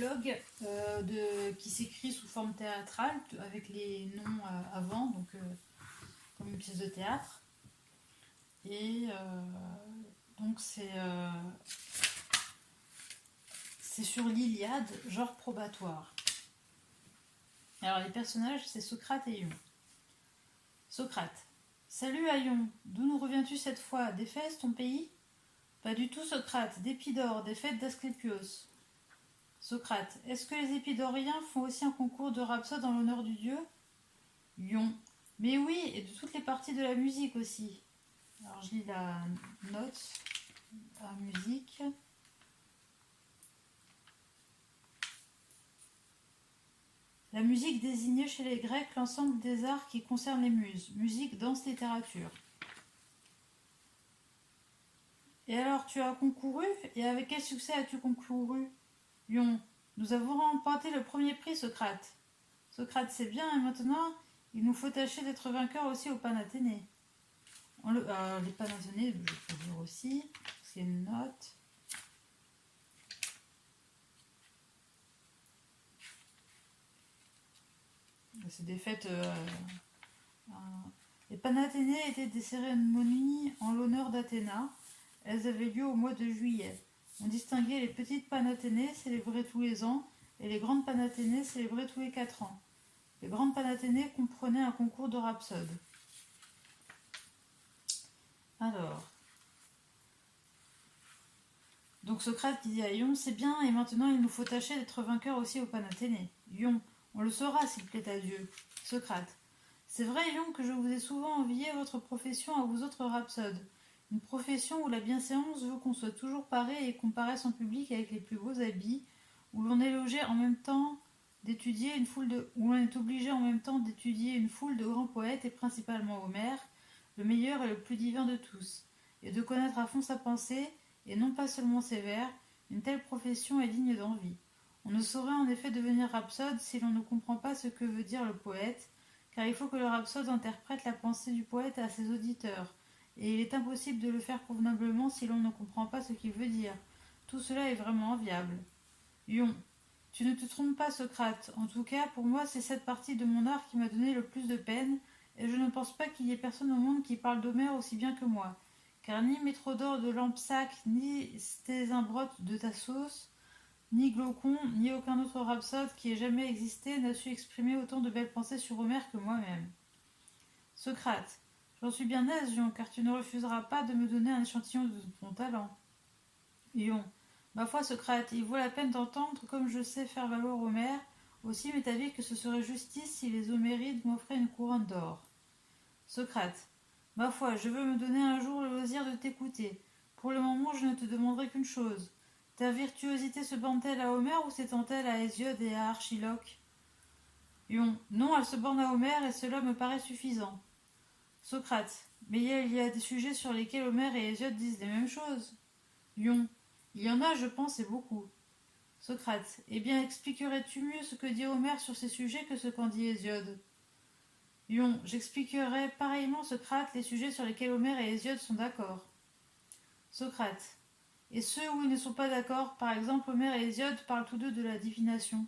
dialogue qui s'écrit sous forme théâtrale, avec les noms avant, donc comme une pièce de théâtre. Et donc c'est sur l'Iliade, genre probatoire. Alors les personnages, c'est Socrate et Ion. Socrate. Salut Aion, d'où nous reviens-tu cette fois? D'Éphèse, ton pays? Pas du tout Socrate, d'Épidore, des fêtes d'Asclépios. Socrate. Est-ce que les Épidoriens font aussi un concours de rhapsode en l'honneur du dieu? Ion. Mais oui, et de toutes les parties de la musique aussi. Alors je lis la note à musique. La musique désignait chez les Grecs l'ensemble des arts qui concernent les muses, musique, danse, littérature. Et alors tu as concouru? Et avec quel succès as-tu concouru? Ion. Nous avons remporté le premier prix, Socrate. Socrate, c'est bien, et maintenant, il nous faut tâcher d'être vainqueurs aussi au Panathénées. Les Panathénées, je peux dire aussi, c'est une note. C'est des fêtes. Les Panathénées étaient des cérémonies en l'honneur d'Athéna. Elles avaient lieu au mois de juillet. On distinguait les petites Panathénées, célébrées tous les ans, et les grandes Panathénées, célébrées tous les 4 ans. Les grandes Panathénées comprenaient un concours de rhapsode. Alors. Donc Socrate dit à Ion, c'est bien, et maintenant il nous faut tâcher d'être vainqueurs aussi au Panathénées. Ion, on le saura s'il plaît à Dieu. Socrate. C'est vrai, Ion, que je vous ai souvent envié votre profession à vous autres rhapsodes. Une profession où la bienséance veut qu'on soit toujours paré et qu'on paraisse en public avec les plus beaux habits, où l'on est logé en même temps d'étudier où l'on est obligé en même temps d'étudier une foule de grands poètes et principalement Homère, le meilleur et le plus divin de tous, et de connaître à fond sa pensée, et non pas seulement ses vers. Une telle profession est digne d'envie. On ne saurait en effet devenir rhapsode si l'on ne comprend pas ce que veut dire le poète, car il faut que le rhapsode interprète la pensée du poète à ses auditeurs, et il est impossible de le faire convenablement si l'on ne comprend pas ce qu'il veut dire. Tout cela est vraiment enviable. Ion. Tu ne te trompes pas, Socrate. En tout cas, pour moi, c'est cette partie de mon art qui m'a donné le plus de peine, et je ne pense pas qu'il y ait personne au monde qui parle d'Homère aussi bien que moi. Car ni Métrodore de Lampsaque, ni Stésimbrote de Tassos, ni Glaucon, ni aucun autre rhapsode qui ait jamais existé n'a su exprimer autant de belles pensées sur Homère que moi-même. Socrate. J'en suis bien aise, Ion, car tu ne refuseras pas de me donner un échantillon de ton talent. Ion. Ma foi, Socrate, il vaut la peine d'entendre comme je sais faire valoir Homère. Aussi m'est avis que ce serait justice si les Homérides m'offraient une couronne d'or. Socrate. Ma foi, je veux me donner un jour le loisir de t'écouter. Pour le moment, je ne te demanderai qu'une chose. Ta virtuosité se borne-t-elle à Homère ou s'étend-elle à Hésiode et à Archiloque? Ion. Non, elle se borne à Homère et cela me paraît suffisant. Socrate. Mais il y a des sujets sur lesquels Homère et Hésiode disent les mêmes choses. Ion. Il y en a, je pense, et beaucoup. Socrate. Eh bien, expliquerais-tu mieux ce que dit Homère sur ces sujets que ce qu'en dit Hésiode? Ion. J'expliquerai pareillement, Socrate, les sujets sur lesquels Homère et Hésiode sont d'accord. Socrate. Et ceux où ils ne sont pas d'accord, par exemple, Homère et Hésiode parlent tous deux de la divination.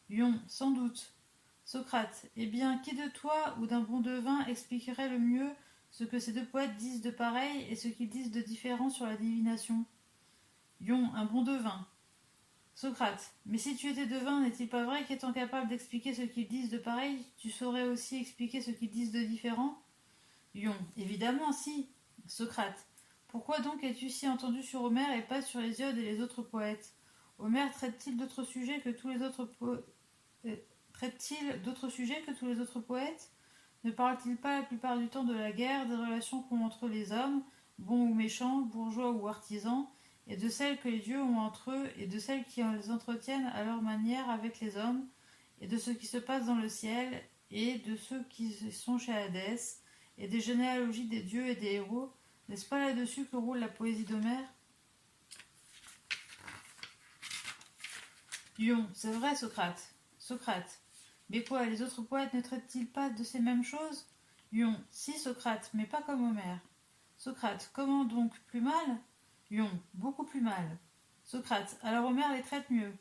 Ion. Sans doute. Socrate. Eh bien, qui de toi ou d'un bon devin expliquerait le mieux ce que ces deux poètes disent de pareil et ce qu'ils disent de différent sur la divination? Ion. Un bon devin. Socrate. Mais si tu étais devin, n'est-il pas vrai qu'étant capable d'expliquer ce qu'ils disent de pareil, tu saurais aussi expliquer ce qu'ils disent de différent? Ion. Évidemment, si. Socrate. Pourquoi donc es-tu si entendu sur Homère et pas sur Hésiode et les autres poètes? Homère traite-t-il d'autres sujets que tous les autres traite-t-il d'autres sujets que tous les autres poètes? Ne parle-t-il pas la plupart du temps de la guerre, des relations qu'ont entre les hommes, bons ou méchants, bourgeois ou artisans, et de celles que les dieux ont entre eux, et de celles qui les entretiennent à leur manière avec les hommes, et de ce qui se passe dans le ciel, et de ceux qui sont chez Hadès, et des généalogies des dieux et des héros? N'est-ce pas là-dessus que roule la poésie d'Homère? Ion. C'est vrai, Socrate. Socrate. Mais quoi, les autres poètes ne traitent-ils pas de ces mêmes choses? Ion. Si, Socrate, mais pas comme Homère. Socrate. Comment donc? Plus mal? Ion. Beaucoup plus mal. Socrate. Alors Homère les traite mieux.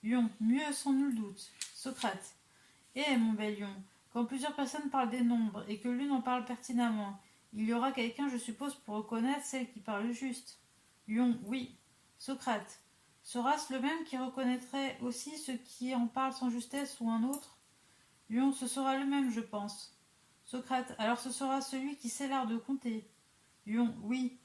Ion, mieux sans nul doute. Socrate. Eh, mon bel Ion, quand plusieurs personnes parlent des nombres et que l'une en parle pertinemment, il y aura quelqu'un, je suppose, pour reconnaître celle qui parle juste. Ion, oui. Socrate. Sera-ce le même qui reconnaîtrait aussi ceux qui en parlent sans justesse ou un autre? Ion, ce sera le même, je pense. Socrate. Alors ce sera celui qui sait l'art de compter. Ion, oui.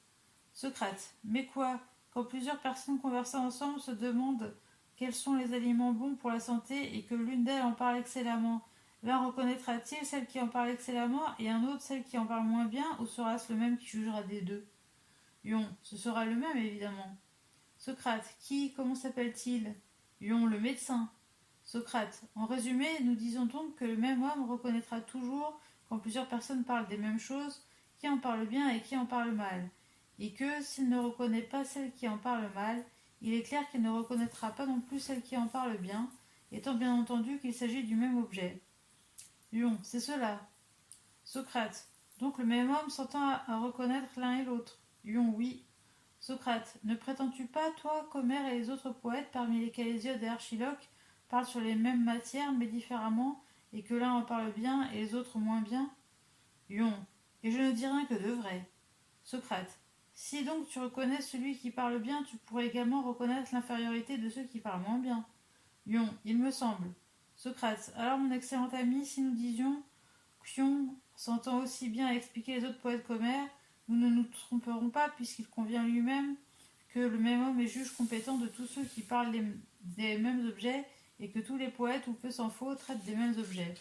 Socrate. Mais quoi? Quand plusieurs personnes conversant ensemble se demandent quels sont les aliments bons pour la santé et que l'une d'elles en parle excellemment, l'un reconnaîtra-t-il celle qui en parle excellemment et un autre celle qui en parle moins bien, ou sera-ce le même qui jugera des deux? Ion, ce sera le même évidemment. Socrate. Qui? Comment s'appelle-t-il? Ion, le médecin. Socrate. En résumé, nous disons donc que le même homme reconnaîtra toujours, quand plusieurs personnes parlent des mêmes choses, qui en parle bien et qui en parle mal, et que, s'il ne reconnaît pas celle qui en parle mal, il est clair qu'il ne reconnaîtra pas non plus celle qui en parle bien, étant bien entendu qu'il s'agit du même objet. Ion, c'est cela. Socrate. Donc le même homme s'entend à reconnaître l'un et l'autre. Ion, oui. Socrate. Ne prétends-tu pas, toi, qu'Homère et les autres poètes, parmi lesquels Hésiode et Archiloque, parlent sur les mêmes matières, mais différemment, et que l'un en parle bien et les autres moins bien? Ion. Et je ne dis rien que de vrai. Socrate. Si donc tu reconnais celui qui parle bien, tu pourrais également reconnaître l'infériorité de ceux qui parlent moins bien. Ion. Il me semble. Socrate. Alors, mon excellent ami, si nous disions qu'Ion s'entend aussi bien à expliquer les autres poètes qu'Homère, nous ne nous tromperons pas, puisqu'il convient lui-même que le même homme est juge compétent de tous ceux qui parlent des mêmes objets, et que tous les poètes, ou peu s'en faut, traitent des mêmes objets.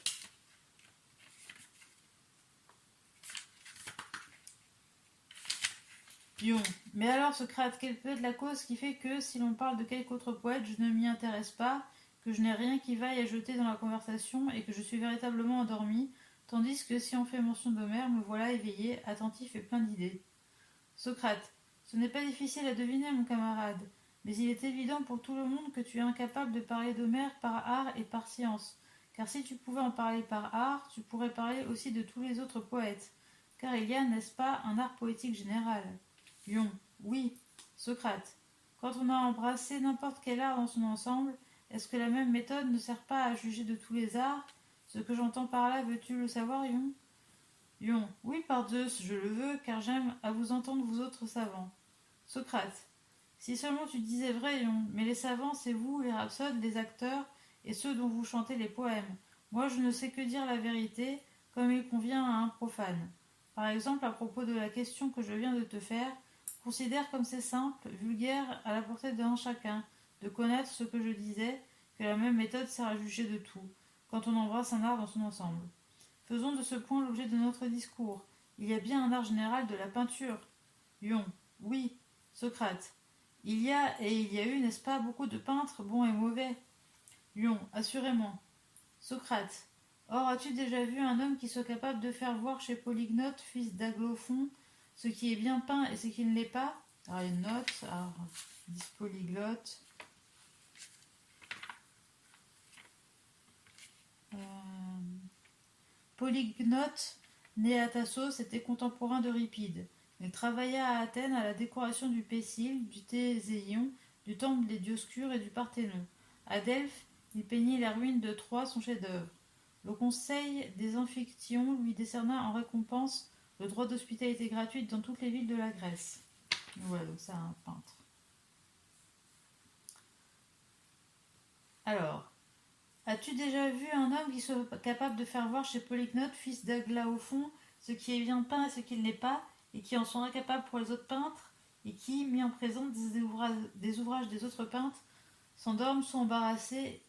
Ion. Mais alors, Socrate, quelle peut être la cause qui fait que, si l'on parle de quelque autre poète, je ne m'y intéresse pas, que je n'ai rien qui vaille à jeter dans la conversation, et que je suis véritablement endormi, tandis que si on fait mention d'Homère, me voilà éveillé, attentif et plein d'idées. Socrate. Ce n'est pas difficile à deviner, mon camarade, mais il est évident pour tout le monde que tu es incapable de parler d'Homère par art et par science, car si tu pouvais en parler par art, tu pourrais parler aussi de tous les autres poètes, car il y a, n'est-ce pas, un art poétique général. Ion. Oui. Socrate. Quand on a embrassé n'importe quel art dans son ensemble, est-ce que la même méthode ne sert pas à juger de tous les arts? Ce que j'entends par là, veux-tu le savoir, Ion? Ion. Oui, par Zeus, je le veux, car j'aime à vous entendre, vous autres savants. Socrate. Si seulement tu disais vrai, Ion, mais les savants, c'est vous, les rhapsodes, les acteurs, et ceux dont vous chantez les poèmes. Moi, je ne sais que dire la vérité, comme il convient à un profane. Par exemple, à propos de la question que je viens de te faire, considère comme c'est simple, vulgaire, à la portée d'un chacun, de connaître ce que je disais, que la même méthode sert à juger de tout, quand on embrasse un art dans son ensemble. Faisons de ce point l'objet de notre discours. Il y a bien un art général de la peinture. Ion. Oui. Socrate. Il y a et il y a eu, n'est-ce pas, beaucoup de peintres bons et mauvais? Ion. Assurément. Socrate. Or, as-tu déjà vu un homme qui soit capable de faire voir chez Polygnote, fils d'Aglaphon, ce qui est bien peint et ce qui ne l'est pas? Alors, une note, alors, 10 polyglottes. Polygnote, né à Thasos, était contemporain d'Euripide. Il travailla à Athènes à la décoration du Pessil, du Théséion, du temple des Dioscures et du Parthénon. À Delphes, il peignit les ruines de Troie, son chef-d'œuvre. Le conseil des Amphictyons lui décerna en récompense le droit d'hospitalité gratuite dans toutes les villes de la Grèce. Voilà, donc c'est un peintre. Alors, as-tu déjà vu un homme qui soit capable de faire voir chez Polygnote, fils d'Aglaophon, ce qui est bien peint et ce qui ne l'est pas, et qui en sont incapables pour les autres peintres, et qui, mis en présence des ouvrages des autres peintres, s'endorment, sont embarrassés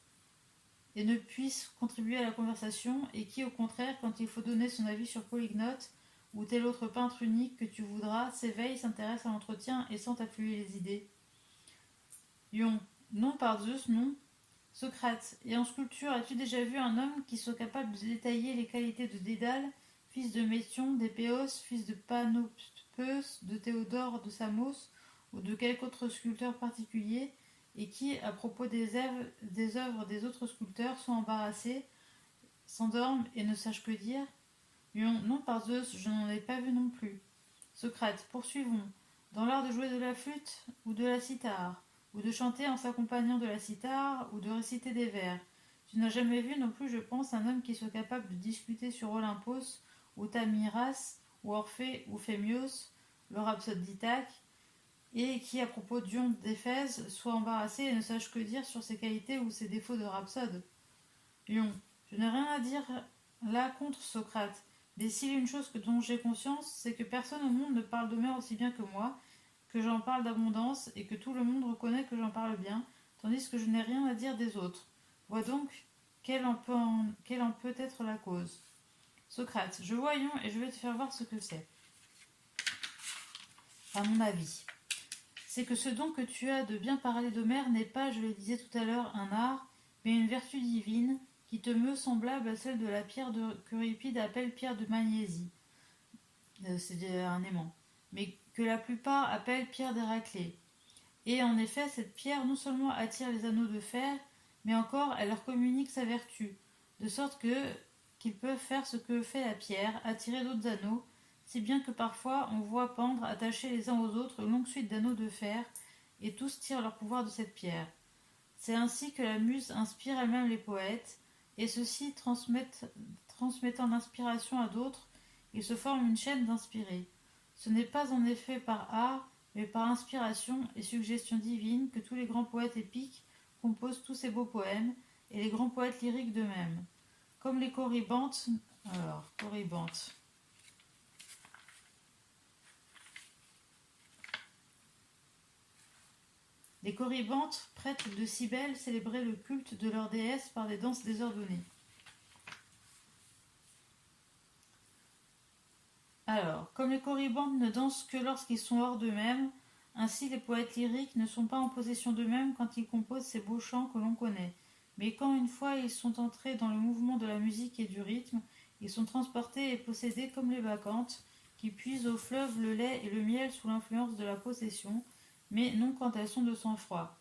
et ne puissent contribuer à la conversation, et qui, au contraire, quand il faut donner son avis sur Polygnote, ou tel autre peintre unique que tu voudras, s'éveille, s'intéresse à l'entretien et sent affluer les idées? Ion. Non, par Zeus, non. Socrate. Et en sculpture, as-tu déjà vu un homme qui soit capable de détailler les qualités de Dédale, fils de Métion, d'Épéos, fils de Panoppeus, de Théodore de Samos, ou de quelque autre sculpteur particulier, et qui, à propos des œuvres des autres sculpteurs, sont embarrassés, s'endorment et ne sachent que dire? Non, par Zeus, je n'en ai pas vu non plus. Socrate. Poursuivons. Dans l'art de jouer de la flûte ou de la cithare, ou de chanter en s'accompagnant de la cithare, ou de réciter des vers. Tu n'as jamais vu non plus, je pense, un homme qui soit capable de discuter sur Olympos, ou Tamiras, ou Orphée, ou Phémios, le rhapsode d'Ithaque, et qui, à propos d'Ion d'Éphèse, soit embarrassé et ne sache que dire sur ses qualités ou ses défauts de rhapsode. Ion, je n'ai rien à dire là contre Socrate, mais s'il y a une chose dont j'ai conscience, c'est que personne au monde ne parle d'Homère aussi bien que moi, que j'en parle d'abondance et que tout le monde reconnaît que j'en parle bien, tandis que je n'ai rien à dire des autres. Vois donc quelle en peut être la cause. Socrate, je vois Ion et je vais te faire voir ce que c'est. À mon avis, c'est que ce don que tu as de bien parler d'Homère n'est pas, je le disais tout à l'heure, un art, mais une vertu divine qui te meut semblable à celle de la pierre qu'Euripide appelle pierre de magnésie. C'est un aimant. Mais que la plupart appellent pierre d'Héraclée. Et en effet, cette pierre non seulement attire les anneaux de fer, mais encore elle leur communique sa vertu, de sorte qu'ils peuvent faire ce que fait la pierre, attirer d'autres anneaux, si bien que parfois on voit pendre, attachés les uns aux autres, une longue suite d'anneaux de fer, et tous tirent leur pouvoir de cette pierre. C'est ainsi que la muse inspire elle-même les poètes, et ceux-ci transmettant l'inspiration à d'autres, il se forme une chaîne d'inspirés. Ce n'est pas en effet par art, mais par inspiration et suggestion divine que tous les grands poètes épiques composent tous ces beaux poèmes, et les grands poètes lyriques d'eux-mêmes. Comme les corybantes. Alors, corybantes. Les corybantes, prêtres de Cybèle, célébraient le culte de leur déesse par des danses désordonnées. Alors, comme les corybantes ne dansent que lorsqu'ils sont hors d'eux-mêmes, ainsi les poètes lyriques ne sont pas en possession d'eux-mêmes quand ils composent ces beaux chants que l'on connaît. Mais quand une fois ils sont entrés dans le mouvement de la musique et du rythme, ils sont transportés et possédés comme les bacchantes, qui puisent au fleuve le lait et le miel sous l'influence de la possession, mais non quand elles sont de sang-froid.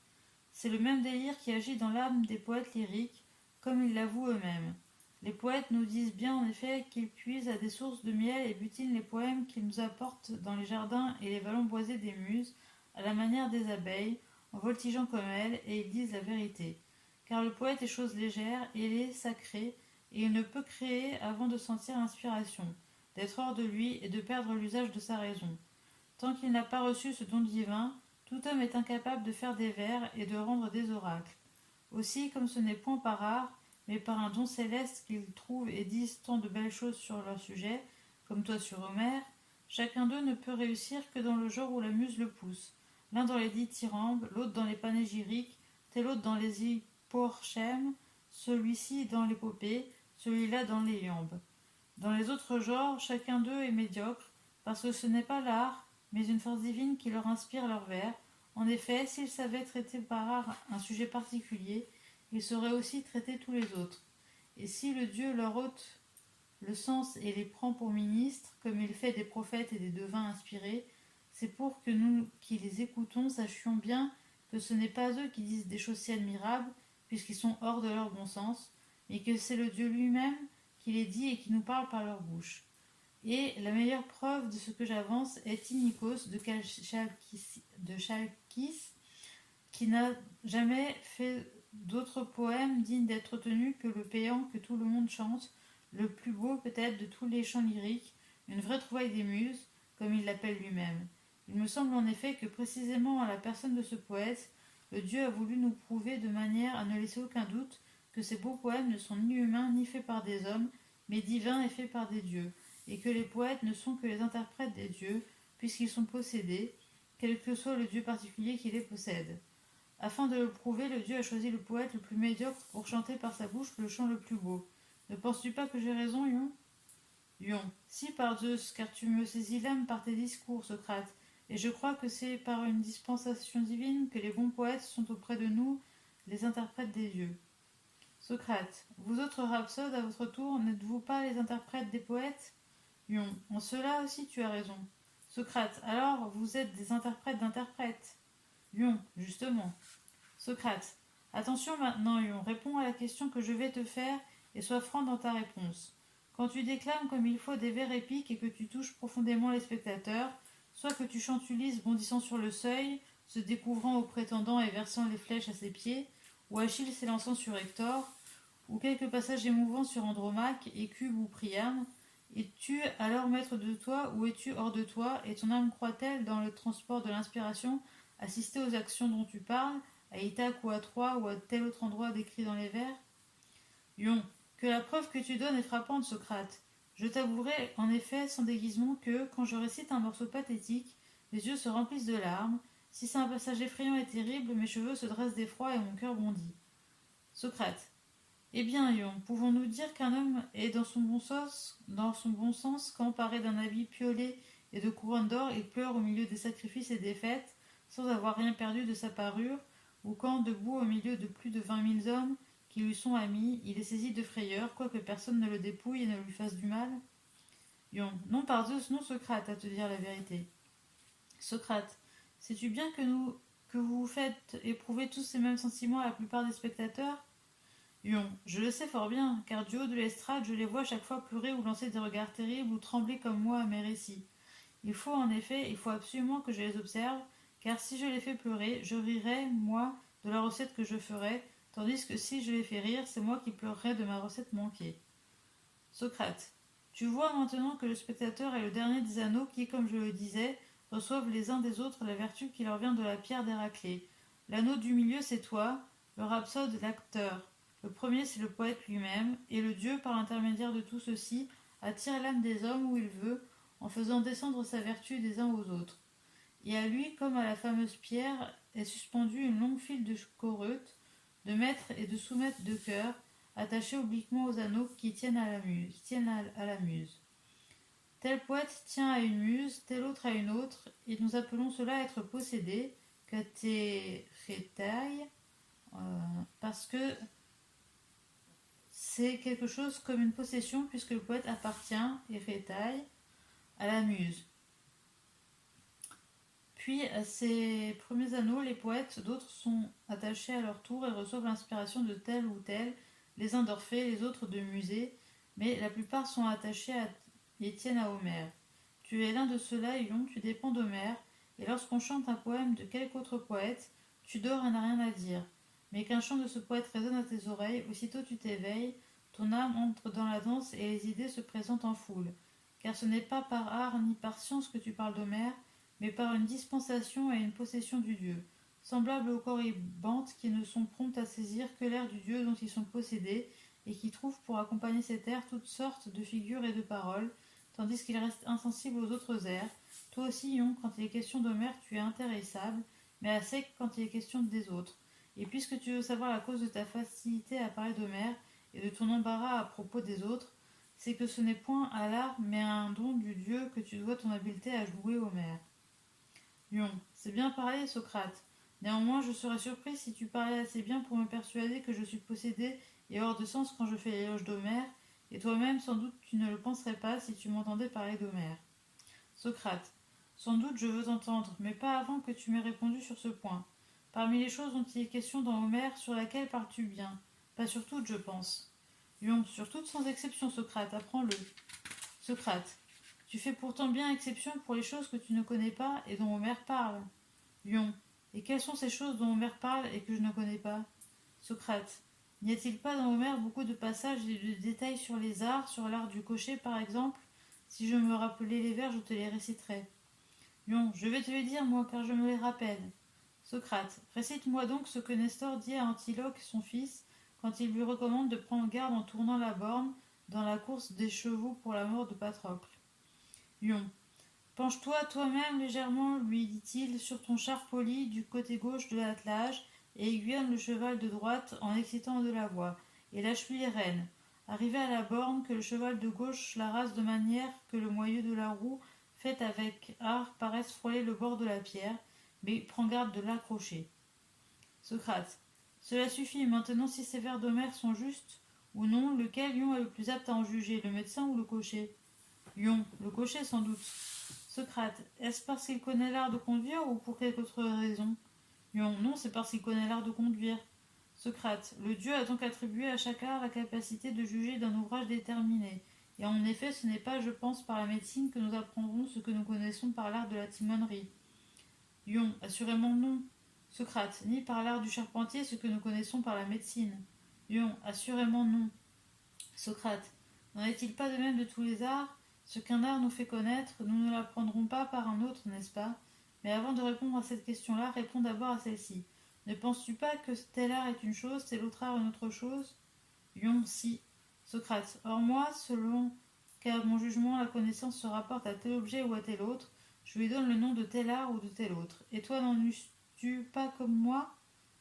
C'est le même délire qui agit dans l'âme des poètes lyriques, comme ils l'avouent eux-mêmes. Les poètes nous disent bien en effet qu'ils puisent à des sources de miel et butinent les poèmes qu'ils nous apportent dans les jardins et les vallons boisés des muses, à la manière des abeilles, en voltigeant comme elles, et ils disent la vérité. Car le poète est chose légère, ailée, sacrée, et il ne peut créer avant de sentir l'inspiration, d'être hors de lui et de perdre l'usage de sa raison. Tant qu'il n'a pas reçu ce don divin, tout homme est incapable de faire des vers et de rendre des oracles. Aussi, comme ce n'est point par art, mais par un don céleste qu'ils trouvent et disent tant de belles choses sur leur sujet, comme toi sur Homère, chacun d'eux ne peut réussir que dans le genre où la muse le pousse, l'un dans les dithyrambes, l'autre dans les panégyriques, tel autre dans les hyporchèmes, celui-ci dans l'épopée, celui-là dans les iambes. Dans les autres genres, chacun d'eux est médiocre, parce que ce n'est pas l'art, mais une force divine qui leur inspire leurs vers. En effet, s'ils savaient traiter par art un sujet particulier, ils sauraient aussi traiter tous les autres. Et si le Dieu leur ôte le sens et les prend pour ministres, comme il fait des prophètes et des devins inspirés, c'est pour que nous qui les écoutons sachions bien que ce n'est pas eux qui disent des choses si admirables, puisqu'ils sont hors de leur bon sens, mais que c'est le Dieu lui-même qui les dit et qui nous parle par leur bouche. Et la meilleure preuve de ce que j'avance est Tynikos de Chalkis, qui n'a jamais fait d'autres poèmes dignes d'être tenus que le péant que tout le monde chante, le plus beau peut-être de tous les chants lyriques, une vraie trouvaille des muses, comme il l'appelle lui-même. Il me semble en effet que précisément à la personne de ce poète, le Dieu a voulu nous prouver de manière à ne laisser aucun doute que ces beaux poèmes ne sont ni humains ni faits par des hommes, mais divins et faits par des dieux, et que les poètes ne sont que les interprètes des dieux, puisqu'ils sont possédés, quel que soit le dieu particulier qui les possède. Afin de le prouver, le dieu a choisi le poète le plus médiocre pour chanter par sa bouche le chant le plus beau. Ne penses-tu pas que j'ai raison, Ion ? Ion, si par Zeus, car tu me saisis l'âme par tes discours, Socrate, et je crois que c'est par une dispensation divine que les bons poètes sont auprès de nous les interprètes des dieux. Socrate, vous autres rhapsodes, à votre tour, n'êtes-vous pas les interprètes des poètes ? Ion, en cela aussi tu as raison. Socrate, alors vous êtes des interprètes d'interprètes. Ion, justement. Socrate, attention maintenant, Ion, réponds à la question que je vais te faire et sois franc dans ta réponse. Quand tu déclames comme il faut des vers épiques et que tu touches profondément les spectateurs, soit que tu chantulises bondissant sur le seuil, se découvrant aux prétendants et versant les flèches à ses pieds, ou Achille s'élançant sur Hector, ou quelques passages émouvants sur Andromaque, Écube ou Priam. Es-tu alors maître de toi ou es-tu hors de toi, et ton âme croit-elle dans le transport de l'inspiration assister aux actions dont tu parles, à Ithaque ou à Troie ou à tel autre endroit décrit dans les vers? Ion, que la preuve que tu donnes est frappante, Socrate. Je t'avouerai en effet sans déguisement que, quand je récite un morceau pathétique, mes yeux se remplissent de larmes. Si c'est un passage effrayant et terrible, mes cheveux se dressent d'effroi et mon cœur bondit. Socrate. Eh bien, Ion, pouvons-nous dire qu'un homme est dans son bon sens quand, paré d'un habit piolé et de couronne d'or, il pleure au milieu des sacrifices et des fêtes, sans avoir rien perdu de sa parure, ou quand, debout au milieu de plus de 20 000 hommes qui lui sont amis, il est saisi de frayeur, quoique personne ne le dépouille et ne lui fasse du mal? Ion, non par Zeus, non Socrate, à te dire la vérité. Socrate, sais-tu bien que vous faites éprouver tous ces mêmes sentiments à la plupart des spectateurs? Ion, je le sais fort bien, car du haut de l'estrade, je les vois chaque fois pleurer ou lancer des regards terribles ou trembler comme moi à mes récits. Il faut absolument que je les observe, car si je les fais pleurer, je rirai, moi, de la recette que je ferai, tandis que si je les fais rire, c'est moi qui pleurerai de ma recette manquée. Socrate, tu vois maintenant que le spectateur est le dernier des anneaux qui, comme je le disais, reçoivent les uns des autres la vertu qui leur vient de la pierre d'Héraclée. L'anneau du milieu, c'est toi, le rhapsode, l'acteur. Le premier, c'est le poète lui-même, et le Dieu, par l'intermédiaire de tout ceci, attire l'âme des hommes où il veut, en faisant descendre sa vertu des uns aux autres. Et à lui, comme à la fameuse pierre, est suspendue une longue file de choreutes, de maîtres et de sous-maîtres de chœur, attachés obliquement aux anneaux qui tiennent à la muse. Tel poète tient à une muse, tel autre à une autre, et nous appelons cela être possédé, katérétaï, parce que c'est quelque chose comme une possession, puisque le poète appartient, et rétaille, à la muse. Puis, à ces premiers anneaux, les poètes, d'autres sont attachés à leur tour et reçoivent l'inspiration de tel ou tel, les uns d'Orphée, les autres de Musée, mais la plupart sont attachés et tiennent à Homère. Tu es l'un de ceux-là, Ion, tu dépends d'Homère, et lorsqu'on chante un poème de quelque autre poète, tu dors et n'as rien à dire. Mais qu'un chant de ce poète résonne à tes oreilles, aussitôt tu t'éveilles, ton âme entre dans la danse et les idées se présentent en foule. Car ce n'est pas par art ni par science que tu parles d'Homère, mais par une dispensation et une possession du Dieu, semblables aux corybantes qui ne sont promptes à saisir que l'air du Dieu dont ils sont possédés, et qui trouvent pour accompagner cet air toutes sortes de figures et de paroles, tandis qu'ils restent insensibles aux autres airs. Toi aussi, Ion, quand il est question d'Homère, tu es intéressable, mais à sec quand il est question des autres. Et puisque tu veux savoir la cause de ta facilité à parler d'Homère, et de ton embarras à propos des autres, c'est que ce n'est point à l'art, mais à un don du Dieu que tu dois ton habileté à jouer Homère. Ion, c'est bien parlé, Socrate. Néanmoins, je serais surpris si tu parlais assez bien pour me persuader que je suis possédé et hors de sens quand je fais l'éloge d'Homère, et toi-même, sans doute, tu ne le penserais pas si tu m'entendais parler d'Homère. Socrate, sans doute je veux t'entendre, mais pas avant que tu m'aies répondu sur ce point. Parmi les choses dont il est question dans Homère, sur laquelle parles-tu bien? Pas sur toutes, je pense. Ion, sur toutes sans exception, Socrate, apprends-le. Socrate, tu fais pourtant bien exception pour les choses que tu ne connais pas et dont Homère parle. Ion, et quelles sont ces choses dont Homère parle et que je ne connais pas? Socrate, n'y a-t-il pas dans Homère beaucoup de passages et de détails sur les arts, sur l'art du cocher par exemple? Si je me rappelais les vers, je te les réciterais. Ion, je vais te les dire moi, car je me les rappelle. Socrate, récite-moi donc ce que Nestor dit à Antiloque, son fils, quand il lui recommande de prendre garde en tournant la borne dans la course des chevaux pour la mort de Patrocle. Ion, penche-toi toi-même légèrement, lui dit-il, sur ton char poli du côté gauche de l'attelage, et aiguillonne le cheval de droite en excitant de la voix, et lâche-lui les rênes. Arrivé à la borne, que le cheval de gauche la rase de manière que le moyeu de la roue, fait avec art, paraisse frôler le bord de la pierre, mais prends garde de l'accrocher. Socrate, cela suffit, maintenant si ces vers d'Homère sont justes ou non, lequel Ion est le plus apte à en juger, le médecin ou le cocher? Ion, le cocher sans doute. Socrate, est-ce parce qu'il connaît l'art de conduire ou pour quelque autre raison? Ion, non, c'est parce qu'il connaît l'art de conduire. Socrate, le Dieu a donc attribué à chaque art la capacité de juger d'un ouvrage déterminé. Et en effet, ce n'est pas, je pense, par la médecine que nous apprendrons ce que nous connaissons par l'art de la timonerie. Ion, assurément non. Socrate, ni par l'art du charpentier ce que nous connaissons par la médecine. Ion, assurément non. Socrate, n'en est-il pas de même de tous les arts? Ce qu'un art nous fait connaître, nous ne l'apprendrons pas par un autre, n'est-ce pas? Mais avant de répondre à cette question-là, réponds d'abord à celle-ci. Ne penses-tu pas que tel art est une chose, tel autre art une autre chose? Ion, si. Socrate, or moi, selon qu'à mon jugement la connaissance se rapporte à tel objet ou à tel autre, je lui donne le nom de tel art ou de tel autre. Et toi, n'en eus-tu pas comme moi?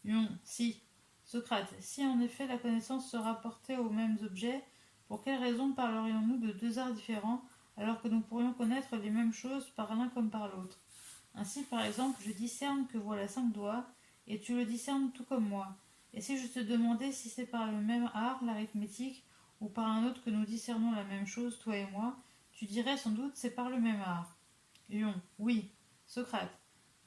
Ion, si. Socrate, si en effet la connaissance se rapportait aux mêmes objets, pour quelle raison parlerions-nous de deux arts différents alors que nous pourrions connaître les mêmes choses par l'un comme par l'autre? Ainsi, par exemple, je discerne que voilà 5 doigts, et tu le discernes tout comme moi. Et si je te demandais si c'est par le même art, l'arithmétique, ou par un autre que nous discernons la même chose, toi et moi, tu dirais sans doute c'est par le même art. Lion, oui. Socrate,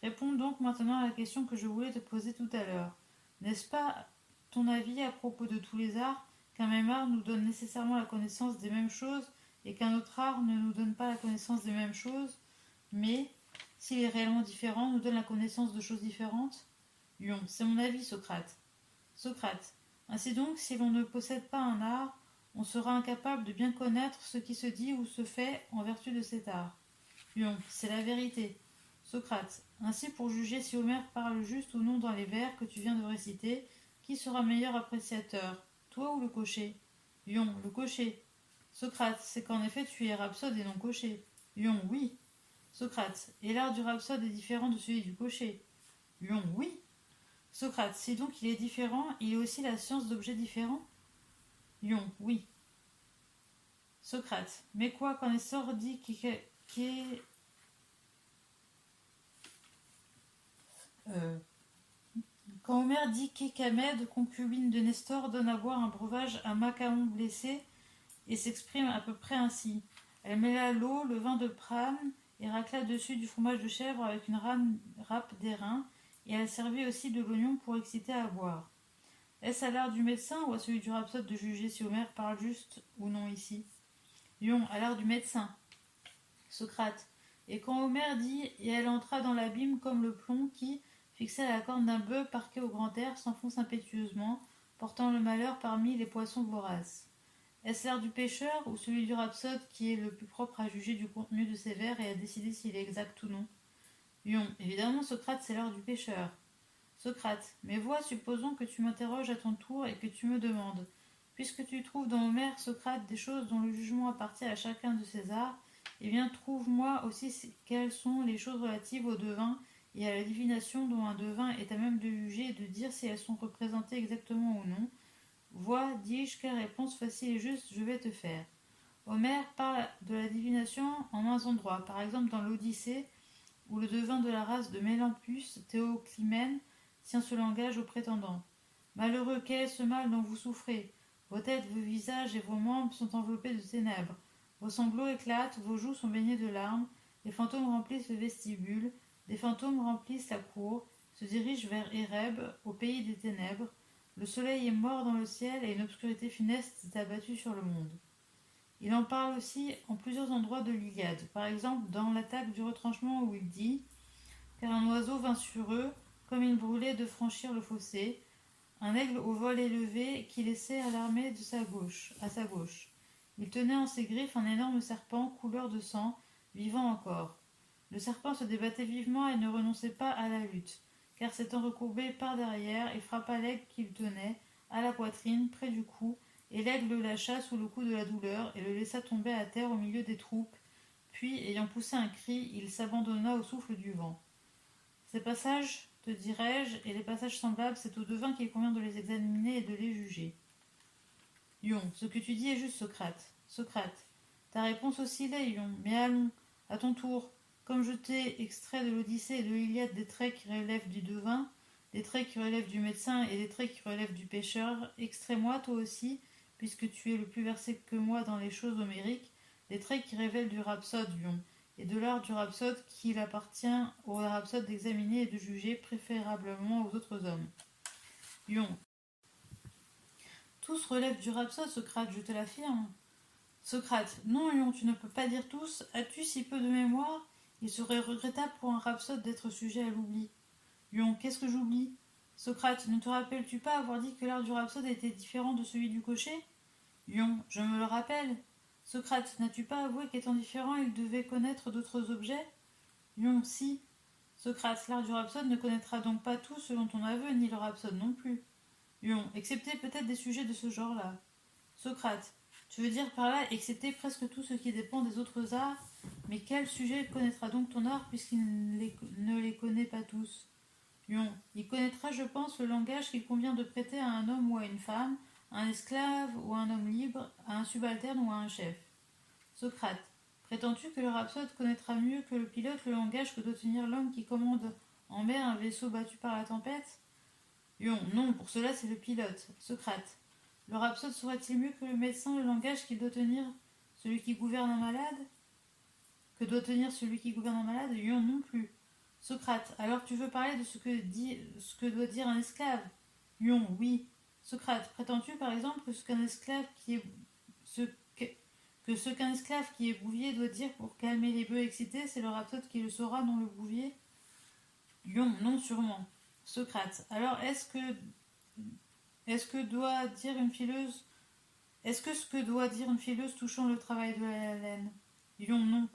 réponds donc maintenant à la question que je voulais te poser tout à l'heure. N'est-ce pas ton avis à propos de tous les arts qu'un même art nous donne nécessairement la connaissance des mêmes choses et qu'un autre art ne nous donne pas la connaissance des mêmes choses, mais, s'il est réellement différent, nous donne la connaissance de choses différentes? Lion, c'est mon avis, Socrate. Socrate, ainsi donc, si l'on ne possède pas un art, on sera incapable de bien connaître ce qui se dit ou se fait en vertu de cet art. Lion, c'est la vérité. Socrate, ainsi pour juger si Homère parle juste ou non dans les vers que tu viens de réciter, qui sera meilleur appréciateur, toi ou le cocher? Lion, le cocher. Socrate, c'est qu'en effet tu es rhapsode et non cocher. Lion, oui. Socrate, et l'art du rhapsode est différent de celui du cocher? Lion, oui. Socrate, si donc il est différent, il est aussi la science d'objets différents? Lion, oui. Socrate, mais quoi qu'en Nestor dit quand Homère dit qu'Écamède, concubine de Nestor, donne à boire un breuvage à Macaon blessé, et s'exprime à peu près ainsi. Elle mêla l'eau, le vin de Prane, et racla dessus du fromage de chèvre avec une râpe d'airain, et elle servit aussi de l'oignon pour exciter à boire. Est-ce à l'art du médecin ou à celui du rhapsode de juger si Homère parle juste ou non ici? Lion, à l'art du médecin. Socrate. Et quand Homère dit « Et elle entra dans l'abîme comme le plomb qui, fixé à la corne d'un bœuf parqué au grand air, s'enfonce impétueusement, portant le malheur parmi les poissons voraces. » Est-ce l'art du pêcheur ou celui du rhapsode qui est le plus propre à juger du contenu de ses vers et à décider s'il est exact ou non? Lion, évidemment Socrate, c'est l'art du pêcheur. Socrate, mais vois, supposons que tu m'interroges à ton tour et que tu me demandes, puisque tu trouves dans Homère, Socrate, des choses dont le jugement appartient à chacun de ces arts, eh bien trouve-moi aussi quelles sont les choses relatives au devin et à la divination dont un devin est à même de juger et de dire si elles sont représentées exactement ou non. Vois, dis-je, quelle réponse facile et juste je vais te faire. Homère parle de la divination en maints endroits, par exemple dans l'Odyssée, où le devin de la race de Mélampus, Théoclymène, tient ce langage aux prétendants. Malheureux, quel est ce mal dont vous souffrez? Vos têtes, vos visages et vos membres sont enveloppés de ténèbres. Vos sanglots éclatent, vos joues sont baignées de larmes, les fantômes remplissent le vestibule, des fantômes remplissent la cour, se dirigent vers Éreb, au pays des ténèbres. Le soleil est mort dans le ciel et une obscurité funeste s'est abattue sur le monde. Il en parle aussi en plusieurs endroits de l'Iliade, par exemple dans l'attaque du retranchement où il dit « Car un oiseau vint sur eux, comme il brûlait de franchir le fossé, un aigle au vol élevé qui laissait à l'armée à sa gauche. Il tenait en ses griffes un énorme serpent couleur de sang, vivant encore. Le serpent se débattait vivement et ne renonçait pas à la lutte, car s'étant recourbé par derrière, il frappa l'aigle qu'il tenait, à la poitrine, près du cou, et l'aigle le lâcha sous le coup de la douleur et le laissa tomber à terre au milieu des troupes. Puis, ayant poussé un cri, il s'abandonna au souffle du vent. Ces passages, te dirais-je, et les passages semblables, c'est aux devins qu'il convient de les examiner et de les juger. Ion, ce que tu dis est juste, Socrate. Socrate, ta réponse aussi l'est, Ion, mais allons, à ton tour. Comme je t'ai extrait de l'Odyssée et de l'Iliade des traits qui relèvent du devin, des traits qui relèvent du médecin et des traits qui relèvent du pêcheur, extrais-moi toi aussi, puisque tu es le plus versé que moi dans les choses homériques, des traits qui révèlent du rhapsode, Ion, et de l'art du rhapsode qu'il appartient au rhapsode d'examiner et de juger préférablement aux autres hommes. Ion, tous relèvent du rhapsode, Socrate, je te l'affirme. Socrate, non, Ion, tu ne peux pas dire tous. As-tu si peu de mémoire? Il serait regrettable pour un rhapsode d'être sujet à l'oubli. Ion, qu'est-ce que j'oublie? Socrate, ne te rappelles-tu pas avoir dit que l'art du rhapsode était différent de celui du cocher? Ion, je me le rappelle. Socrate, n'as-tu pas avoué qu'étant différent, il devait connaître d'autres objets? Ion, si. Socrate, l'art du rhapsode ne connaîtra donc pas tout selon ton aveu, ni le rhapsode non plus. Ion, excepté peut-être des sujets de ce genre-là. Socrate, tu veux dire par là excepté presque tout ce qui dépend des autres arts? Mais quel sujet connaîtra donc ton art puisqu'il ne les connaît pas tous? Ion, il connaîtra, je pense, le langage qu'il convient de prêter à un homme ou à une femme, à un esclave ou à un homme libre, à un subalterne ou à un chef. Socrate, prétends-tu que le rhapsode connaîtra mieux que le pilote le langage que doit tenir l'homme qui commande en mer un vaisseau battu par la tempête? Ion, non, pour cela c'est le pilote. Socrate, le rhapsode saurait-il mieux que le médecin le langage qu'il doit tenir celui qui gouverne un malade? Que doit tenir celui qui gouverne un malade? Ion non plus. Socrate, alors tu veux parler de ce que doit dire un esclave? Ion, oui. Socrate, prétends-tu par exemple que ce qu'un esclave qui est ce que ce qu'un esclave qui est bouvier doit dire pour calmer les bœufs excités, c'est le rhapsode qui le saura, non le bouvier? Ion, non sûrement. Socrate, alors est-ce que doit dire une fileuse est-ce que ce que doit dire une fileuse touchant le travail de la laine? Ion, non.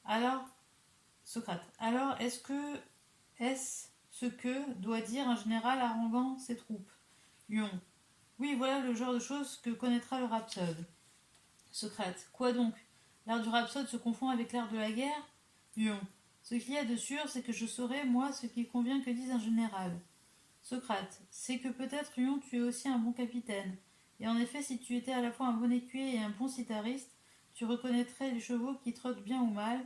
Alors, Socrate, alors est-ce ce que doit dire un général haranguant ses troupes? Ion, oui, voilà le genre de choses que connaîtra le rhapsode. Socrate, quoi donc? L'art du rhapsode se confond avec l'art de la guerre? Ion, ce qu'il y a de sûr, c'est que je saurai, moi, ce qu'il convient que dise un général. Socrate, c'est que peut-être, Ion, tu es aussi un bon capitaine. Et en effet, si tu étais à la fois un bon écuyer et un bon citariste, tu reconnaîtrais les chevaux qui trottent bien ou mal.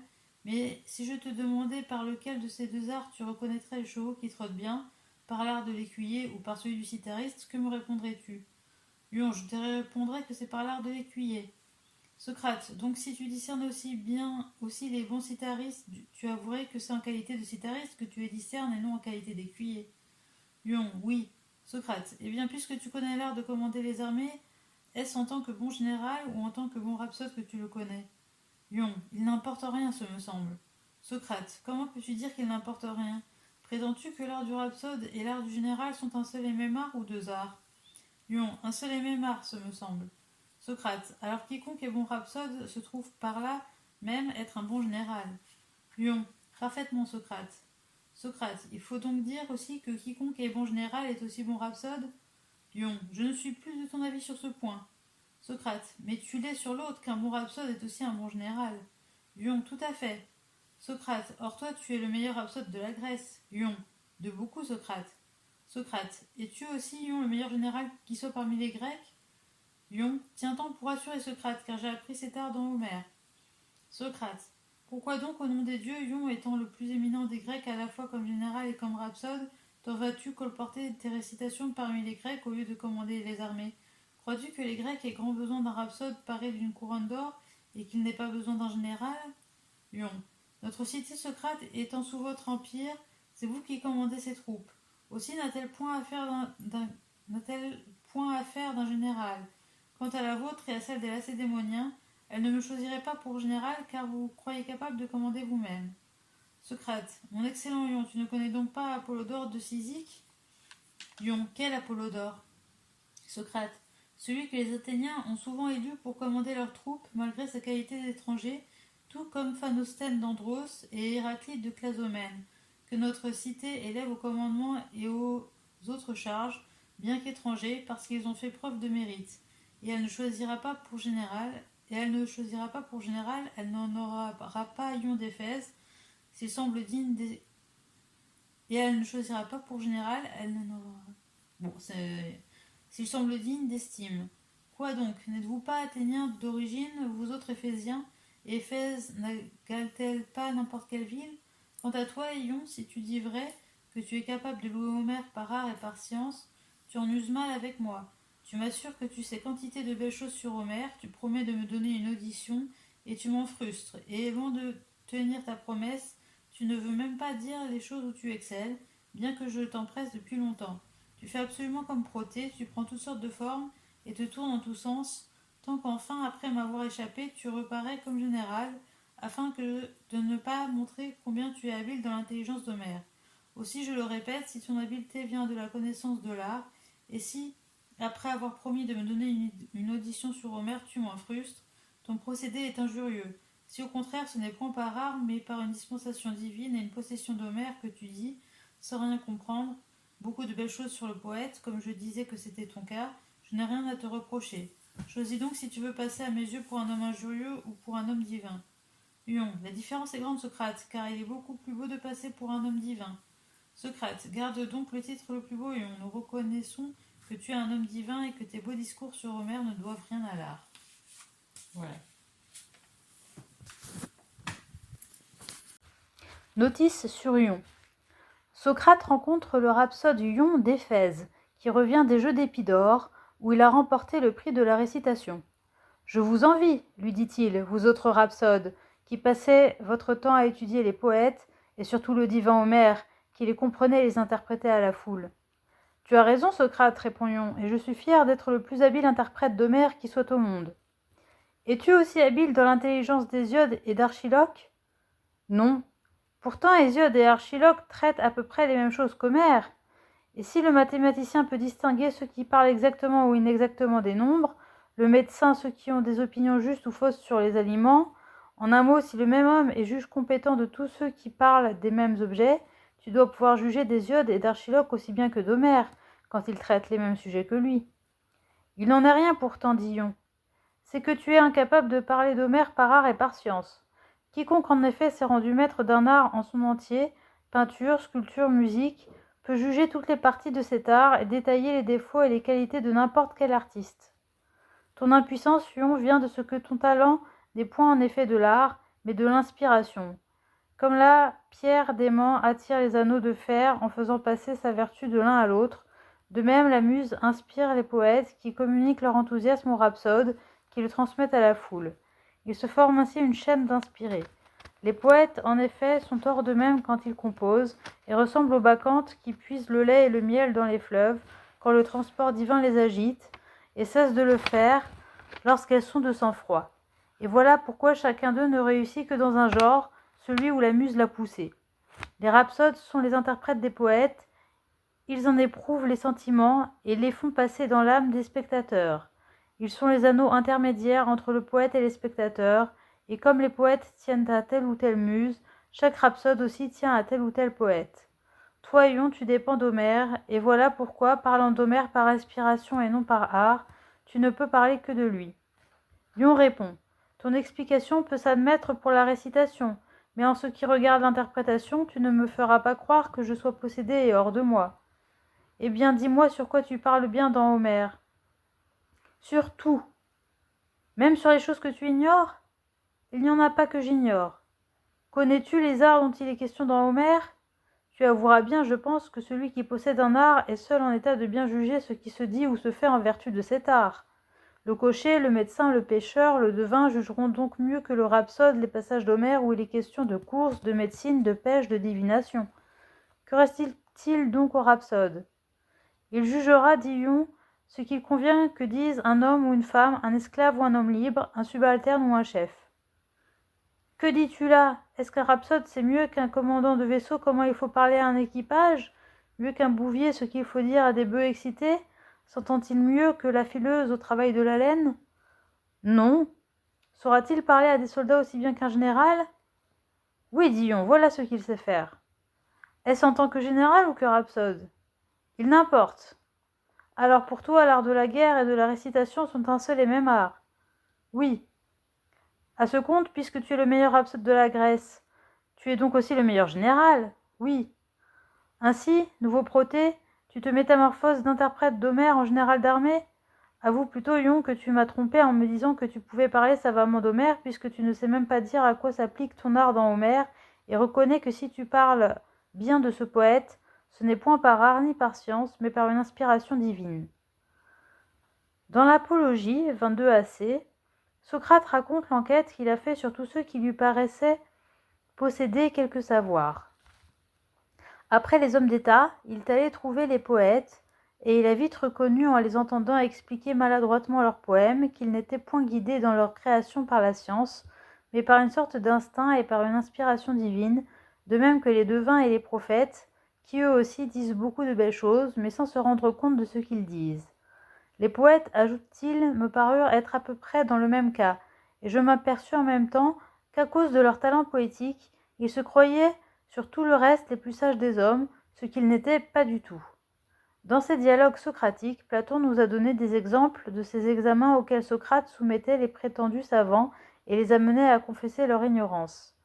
Mais si je te demandais par lequel de ces deux arts tu reconnaîtrais les chevaux qui trottent bien, par l'art de l'écuyer ou par celui du citariste, que me répondrais-tu? Ion, je te répondrais que c'est par l'art de l'écuyer. Socrate, donc si tu discernes aussi bien aussi les bons citaristes, tu avouerais que c'est en qualité de citariste que tu les discernes et non en qualité d'écuyer. Ion, oui. Socrate, eh bien puisque tu connais l'art de commander les armées, est-ce en tant que bon général ou en tant que bon rhapsode que tu le connais? Ion, il n'importe rien, ce me semble. Socrate, comment peux-tu dire qu'il n'importe rien? Prétends-tu que l'art du rhapsode et l'art du général sont un seul et même art ou deux arts? Ion, un seul et même art, ce me semble. Socrate, alors quiconque est bon rhapsode se trouve par là même être un bon général. Ion, parfaitement Socrate. Socrate, il faut donc dire aussi que quiconque est bon général est aussi bon rhapsode? Ion, je ne suis plus de ton avis sur ce point. Socrate, mais tu l'es sur l'autre qu'un bon rhapsode est aussi un bon général. Ion, tout à fait. Socrate, or toi tu es le meilleur rhapsode de la Grèce. Ion, de beaucoup Socrate. Socrate, es-tu aussi, Ion, le meilleur général qui soit parmi les Grecs? Ion, tiens-t'en pour assurer Socrate, car j'ai appris cet art dans Homère. Socrate, pourquoi donc, au nom des dieux, Ion étant le plus éminent des Grecs à la fois comme général et comme rhapsode, t'en vas-tu colporter tes récitations parmi les Grecs au lieu de commander les armées? Crois-tu que les Grecs aient grand besoin d'un rhapsode paré d'une couronne d'or et qu'ils n'aient pas besoin d'un général? Ion, notre cité Socrate étant sous votre empire, c'est vous qui commandez ses troupes. Aussi n'a-t-elle point à faire d'un général. Quant à la vôtre et à celle des Lacédémoniens, elle ne me choisirait pas pour général car vous croyez capable de commander vous-même. Socrate, mon excellent Ion, tu ne connais donc pas Apollodore de Cyzique? Ion, quel Apollodore? Socrate, celui que les Athéniens ont souvent élu pour commander leurs troupes malgré sa qualité d'étranger, tout comme Phanosthène d'Andros et Héraclite de Clazomène, que notre cité élève au commandement et aux autres charges, bien qu'étrangers, parce qu'ils ont fait preuve de mérite. Et elle ne choisira pas pour général, elle n'en aura pas Ion d'Éphèse, s'il semble digne des... Et elle ne choisira pas pour général, elle n'en aura... Bon, c'est... S'il semble digne d'estime. Quoi donc, n'êtes-vous pas Athéniens d'origine, vous autres Éphésiens? Et Éphèse n'égale-t-elle pas n'importe quelle ville? Quant à toi, Ion, si tu dis vrai que tu es capable de louer Homère par art et par science, tu en uses mal avec moi. Tu m'assures que tu sais quantité de belles choses sur Homère, tu promets de me donner une audition, et tu m'en frustres. Et loin de tenir ta promesse, tu ne veux même pas dire les choses où tu excelles, bien que je t'empresse depuis longtemps. Tu fais absolument comme Protée, tu prends toutes sortes de formes et te tournes en tous sens, tant qu'enfin, après m'avoir échappé, tu reparais comme général, afin de ne pas montrer combien tu es habile dans l'intelligence d'Homère. Aussi, je le répète, si ton habileté vient de la connaissance de l'art, et si, après avoir promis de me donner une audition sur Homère, tu m'en frustres, ton procédé est injurieux. Si au contraire ce n'est point par art, mais par une dispensation divine et une possession d'Homère que tu dis, sans rien comprendre, beaucoup de belles choses sur le poète, comme je disais que c'était ton cas, je n'ai rien à te reprocher. Choisis donc si tu veux passer à mes yeux pour un homme injurieux ou pour un homme divin. Huon, la différence est grande, Socrate, car il est beaucoup plus beau de passer pour un homme divin. Socrate, garde donc le titre le plus beau, Huon. Nous reconnaissons que tu es un homme divin et que tes beaux discours sur Homère ne doivent rien à l'art. Voilà. Notice sur Huon. Socrate rencontre le rhapsode Huon d'Éphèse, qui revient des Jeux d'Épidore, où il a remporté le prix de la récitation. « Je vous envie, lui dit-il, vous autres rhapsodes, qui passez votre temps à étudier les poètes, et surtout le divin Homère, qui les comprenait et les interprétait à la foule. »« Tu as raison, Socrate, répond Huon, et je suis fier d'être le plus habile interprète d'Homère qui soit au monde. »« Es-tu aussi habile dans l'intelligence d'Hésiode et d'Archiloque ?»« Non. Pourtant Hésiode et Archiloque traitent à peu près les mêmes choses qu'Homère. Et si le mathématicien peut distinguer ceux qui parlent exactement ou inexactement des nombres, le médecin ceux qui ont des opinions justes ou fausses sur les aliments, en un mot, si le même homme est juge compétent de tous ceux qui parlent des mêmes objets, tu dois pouvoir juger d'Hésiode et d'Archiloque aussi bien que d'Homère, quand ils traitent les mêmes sujets que lui. Il n'en est rien pourtant, dit Huon. C'est que tu es incapable de parler d'Homère par art et par science. Quiconque en effet s'est rendu maître d'un art en son entier, peinture, sculpture, musique, peut juger toutes les parties de cet art et détailler les défauts et les qualités de n'importe quel artiste. Ton impuissance, Huon, vient de ce que ton talent n'est point en effet de l'art, mais de l'inspiration. Comme la pierre d'aimant attire les anneaux de fer en faisant passer sa vertu de l'un à l'autre, de même la muse inspire les poètes qui communiquent leur enthousiasme aux rhapsodes, qui le transmettent à la foule. Il se forme ainsi une chaîne d'inspirés. Les poètes, en effet, sont hors d'eux-mêmes quand ils composent, et ressemblent aux bacchantes qui puisent le lait et le miel dans les fleuves, quand le transport divin les agite, et cessent de le faire lorsqu'elles sont de sang-froid. Et voilà pourquoi chacun d'eux ne réussit que dans un genre, celui où la muse l'a poussé. Les rhapsodes sont les interprètes des poètes, ils en éprouvent les sentiments et les font passer dans l'âme des spectateurs. Ils sont les anneaux intermédiaires entre le poète et les spectateurs, et comme les poètes tiennent à telle ou telle muse, chaque rhapsode aussi tient à tel ou tel poète. Toi, Huon, tu dépends d'Homère, et voilà pourquoi, parlant d'Homère par inspiration et non par art, tu ne peux parler que de lui. Huon répond. Ton explication peut s'admettre pour la récitation, mais en ce qui regarde l'interprétation, tu ne me feras pas croire que je sois possédé et hors de moi. Eh bien, dis-moi sur quoi tu parles bien dans Homère. Sur tout. Même sur les choses que tu ignores ? Il n'y en a pas que j'ignore. Connais-tu les arts dont il est question dans Homère ? Tu avoueras bien, je pense, que celui qui possède un art est seul en état de bien juger ce qui se dit ou se fait en vertu de cet art. Le cocher, le médecin, le pêcheur, le devin jugeront donc mieux que le rhapsode les passages d'Homère où il est question de course, de médecine, de pêche, de divination. Que reste-t-il donc au rhapsode ? Il jugera, dit Huon, ce qu'il convient que dise un homme ou une femme, un esclave ou un homme libre, un subalterne ou un chef. Que dis-tu là ? Est-ce qu'un rhapsode sait mieux qu'un commandant de vaisseau comment il faut parler à un équipage ? Mieux qu'un bouvier ce qu'il faut dire à des bœufs excités ? S'entend-il mieux que la fileuse au travail de la laine ? Non. Saura-t-il parler à des soldats aussi bien qu'un général ? Oui, dit Huon, voilà ce qu'il sait faire. Est-ce en tant que général ou que rhapsode ? Il n'importe. Alors pour toi, l'art de la guerre et de la récitation sont un seul et même art ? Oui. À ce compte, puisque tu es le meilleur rhapsode de la Grèce, tu es donc aussi le meilleur général ? Oui. Ainsi, nouveau Protée, tu te métamorphoses d'interprète d'Homère en général d'armée ? Avoue plutôt, Huon, que tu m'as trompé en me disant que tu pouvais parler savamment d'Homère, puisque tu ne sais même pas dire à quoi s'applique ton art dans Homère, et reconnais que si tu parles bien de ce poète, ce n'est point par art ni par science, mais par une inspiration divine. Dans l'Apologie 22 AC, Socrate raconte l'enquête qu'il a fait sur tous ceux qui lui paraissaient posséder quelque savoir. Après les hommes d'État, il est allé trouver les poètes, et il a vite reconnu en les entendant expliquer maladroitement leurs poèmes qu'ils n'étaient point guidés dans leur création par la science, mais par une sorte d'instinct et par une inspiration divine, de même que les devins et les prophètes, qui eux aussi disent beaucoup de belles choses, mais sans se rendre compte de ce qu'ils disent. Les poètes, ajoute-t-il, me parurent être à peu près dans le même cas, et je m'aperçus en même temps qu'à cause de leur talent poétique, ils se croyaient sur tout le reste les plus sages des hommes, ce qu'ils n'étaient pas du tout. Dans ces dialogues socratiques, Platon nous a donné des exemples de ces examens auxquels Socrate soumettait les prétendus savants et les amenait à confesser leur ignorance.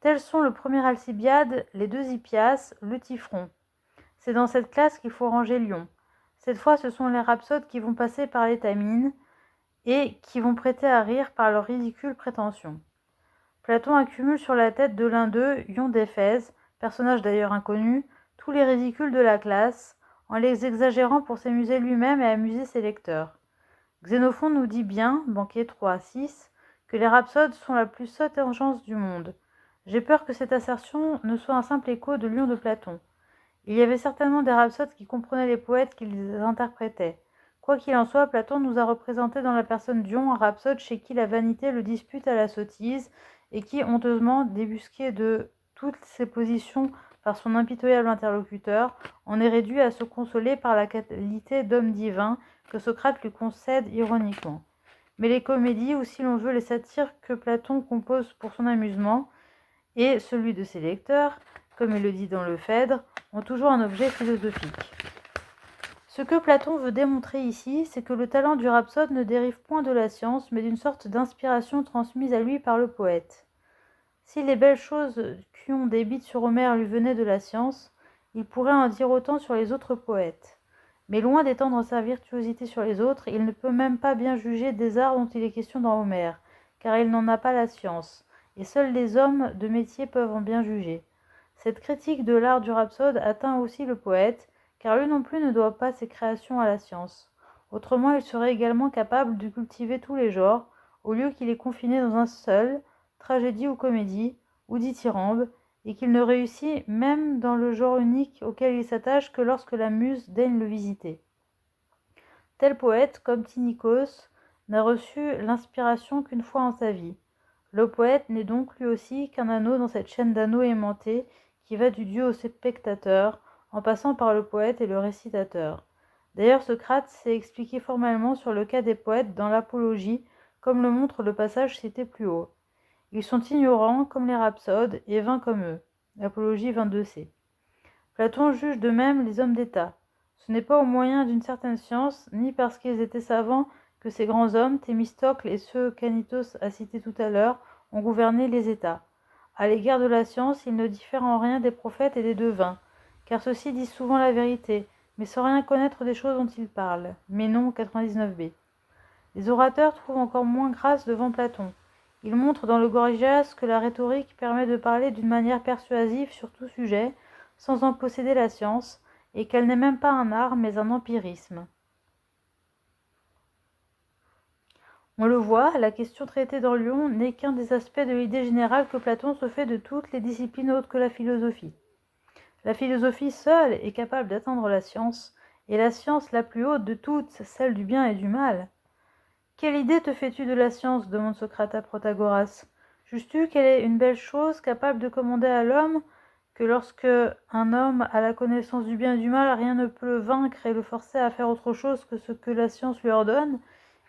Tels sont le premier Alcibiade, les deux Hippias, le Typhon. C'est dans cette classe qu'il faut ranger Lion. Cette fois, ce sont les rhapsodes qui vont passer par l'étamine et qui vont prêter à rire par leurs ridicules prétentions. Platon accumule sur la tête de l'un d'eux, Ion d'Éphèse, personnage d'ailleurs inconnu, tous les ridicules de la classe, en les exagérant pour s'amuser lui-même et amuser ses lecteurs. Xénophon nous dit bien, banquier 3-6, que les rhapsodes sont la plus sotte engeance du monde. J'ai peur que cette assertion ne soit un simple écho de Lion de Platon. Il y avait certainement des rhapsodes qui comprenaient les poètes qui les interprétaient. Quoi qu'il en soit, Platon nous a représenté dans la personne d'Ion un rhapsode chez qui la vanité le dispute à la sottise et qui, honteusement débusqué de toutes ses positions par son impitoyable interlocuteur, en est réduit à se consoler par la qualité d'homme divin que Socrate lui concède ironiquement. Mais les comédies, ou si l'on veut les satires que Platon compose pour son amusement, et celui de ses lecteurs, comme il le dit dans le Phèdre, ont toujours un objet philosophique. Ce que Platon veut démontrer ici, c'est que le talent du rhapsode ne dérive point de la science, mais d'une sorte d'inspiration transmise à lui par le poète. Si les belles choses qu'Ion débite sur Homère lui venaient de la science, il pourrait en dire autant sur les autres poètes. Mais loin d'étendre sa virtuosité sur les autres, il ne peut même pas bien juger des arts dont il est question dans Homère, car il n'en a pas la science, et seuls les hommes de métier peuvent en bien juger. Cette critique de l'art du rhapsode atteint aussi le poète, car lui non plus ne doit pas ses créations à la science. Autrement, il serait également capable de cultiver tous les genres, au lieu qu'il est confiné dans un seul, tragédie ou comédie, ou dithyrambe, et qu'il ne réussit même dans le genre unique auquel il s'attache que lorsque la muse daigne le visiter. Tel poète, comme Tinikos, n'a reçu l'inspiration qu'une fois en sa vie. Le poète n'est donc lui aussi qu'un anneau dans cette chaîne d'anneaux aimantés qui va du dieu au spectateur, en passant par le poète et le récitateur. D'ailleurs, Socrate s'est expliqué formellement sur le cas des poètes dans l'Apologie, comme le montre le passage cité plus haut. Ils sont ignorants comme les rhapsodes et vains comme eux. Apologie 22c. Platon juge de même les hommes d'État. Ce n'est pas au moyen d'une certaine science, ni parce qu'ils étaient savants, que ces grands hommes, Thémistocle et ceux qu'Anitos a cités tout à l'heure, ont gouverné les États. À l'égard de la science, ils ne diffèrent en rien des prophètes et des devins, car ceux-ci disent souvent la vérité, mais sans rien connaître des choses dont ils parlent. Ménon 99b. Les orateurs trouvent encore moins grâce devant Platon. Il montre dans le Gorgias que la rhétorique permet de parler d'une manière persuasive sur tout sujet, sans en posséder la science, et qu'elle n'est même pas un art, mais un empirisme. On le voit, la question traitée dans Lion n'est qu'un des aspects de l'idée générale que Platon se fait de toutes les disciplines autres que la philosophie. La philosophie seule est capable d'atteindre la science, et la science la plus haute de toutes, celle du bien et du mal. Quelle idée te fais-tu de la science demande Socrate à Protagoras. Juges-tu qu'elle est une belle chose capable de commander à l'homme, que lorsque un homme a la connaissance du bien et du mal, rien ne peut le vaincre et le forcer à faire autre chose que ce que la science lui ordonne,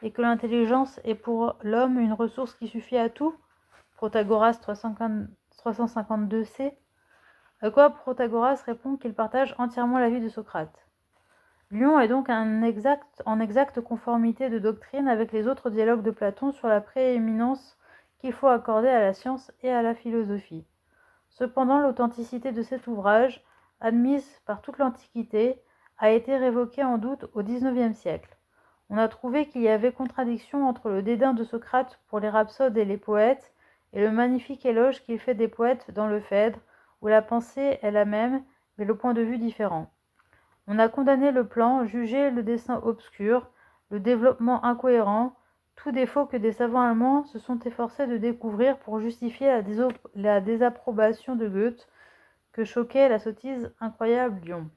et que l'intelligence est pour l'homme une ressource qui suffit à tout? Protagoras 352c. À quoi Protagoras répond qu'il partage entièrement l'avis de Socrate. Lion est donc en exacte conformité de doctrine avec les autres dialogues de Platon sur la prééminence qu'il faut accorder à la science et à la philosophie. Cependant, l'authenticité de cet ouvrage, admise par toute l'Antiquité, a été révoquée en doute au XIXe siècle. On a trouvé qu'il y avait contradiction entre le dédain de Socrate pour les rhapsodes et les poètes et le magnifique éloge qu'il fait des poètes dans le Phèdre, où la pensée est la même, mais le point de vue différent. On a condamné le plan, jugé le dessin obscur, le développement incohérent, tout défaut que des savants allemands se sont efforcés de découvrir pour justifier la désapprobation de Goethe, que choquait la sottise incroyable Lion,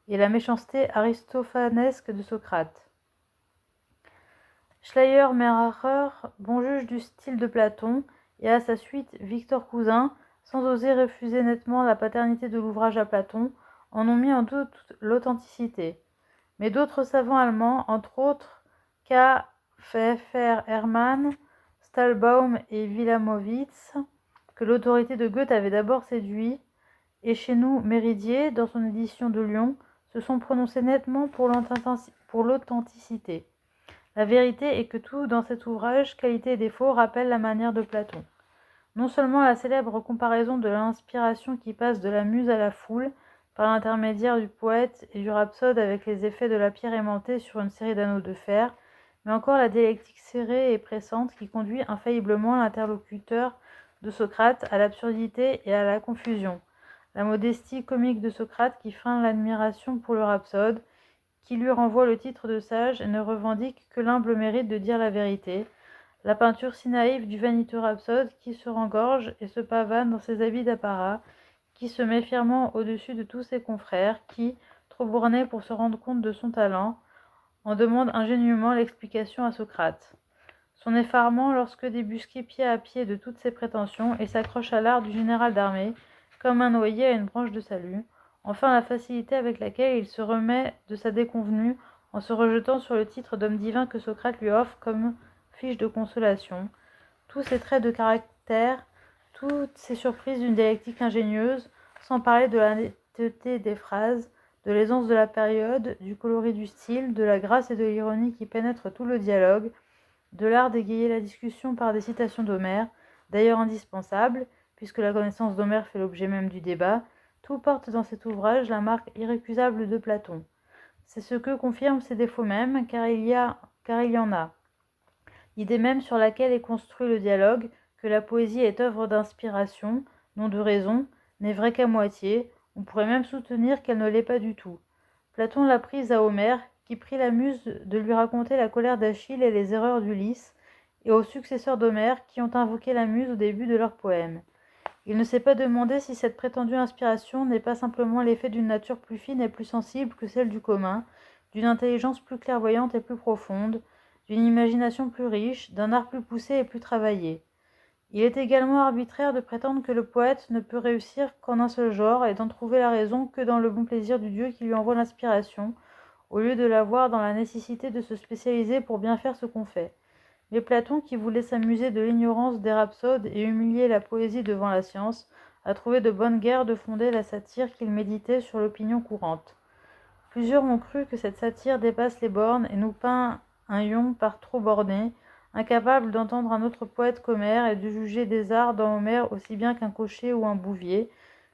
et la méchanceté aristophanesque de Socrate. Schleiermacher, bon juge du style de Platon, et à sa suite Victor Cousin, sans oser refuser nettement la paternité de l'ouvrage à Platon, en ont mis en doute l'authenticité. Mais d'autres savants allemands, entre autres K. Pfeffer Hermann, Stahlbaum et Wilamowitz, que l'autorité de Goethe avait d'abord séduit, et chez nous Méridier, dans son édition de Lyon, se sont prononcés nettement pour l'authenticité. La vérité est que tout dans cet ouvrage, qualité et défaut, rappelle la manière de Platon. Non seulement la célèbre comparaison de l'inspiration qui passe de la muse à la foule, par l'intermédiaire du poète et du rhapsode avec les effets de la pierre aimantée sur une série d'anneaux de fer, mais encore la dialectique serrée et pressante qui conduit infailliblement l'interlocuteur de Socrate à l'absurdité et à la confusion. La modestie comique de Socrate qui feint l'admiration pour le rhapsode, qui lui renvoie le titre de sage et ne revendique que l'humble mérite de dire la vérité, la peinture si naïve du vaniteux rhapsode qui se rengorge et se pavane dans ses habits d'apparat, qui se met fièrement au-dessus de tous ses confrères, qui, trop borné pour se rendre compte de son talent, en demande ingénument l'explication à Socrate. Son effarement lorsque débusqué pied à pied de toutes ses prétentions et s'accroche à l'art du général d'armée, comme un noyé à une branche de salut, enfin la facilité avec laquelle il se remet de sa déconvenue en se rejetant sur le titre d'homme divin que Socrate lui offre comme fiche de consolation, tous ces traits de caractère, toutes ces surprises d'une dialectique ingénieuse, sans parler de la netteté des phrases, de l'aisance de la période, du coloris du style, de la grâce et de l'ironie qui pénètrent tout le dialogue, de l'art d'égayer la discussion par des citations d'Homère, d'ailleurs indispensables, puisque la connaissance d'Homère fait l'objet même du débat, tout porte dans cet ouvrage la marque irrécusable de Platon. C'est ce que confirment ses défauts mêmes, car il y en a. L'idée même sur laquelle est construit le dialogue, que la poésie est œuvre d'inspiration, non de raison, n'est vraie qu'à moitié, on pourrait même soutenir qu'elle ne l'est pas du tout. Platon l'a prise à Homère, qui prit la muse de lui raconter la colère d'Achille et les erreurs d'Ulysse, et aux successeurs d'Homère qui ont invoqué la muse au début de leurs poèmes. Il ne s'est pas demandé si cette prétendue inspiration n'est pas simplement l'effet d'une nature plus fine et plus sensible que celle du commun, d'une intelligence plus clairvoyante et plus profonde, d'une imagination plus riche, d'un art plus poussé et plus travaillé. Il est également arbitraire de prétendre que le poète ne peut réussir qu'en un seul genre et d'en trouver la raison que dans le bon plaisir du Dieu qui lui envoie l'inspiration, au lieu de la voir dans la nécessité de se spécialiser pour bien faire ce qu'on fait. Mais Platon, qui voulait s'amuser de l'ignorance des rhapsodes et humilier la poésie devant la science, a trouvé de bonne guerre de fonder la satire qu'il méditait sur l'opinion courante. Plusieurs ont cru que cette satire dépasse les bornes et nous peint un Ion par trop borné, incapable d'entendre un autre poète qu'Homère et de juger des arts dans Homère aussi bien qu'un cocher ou un bouvier,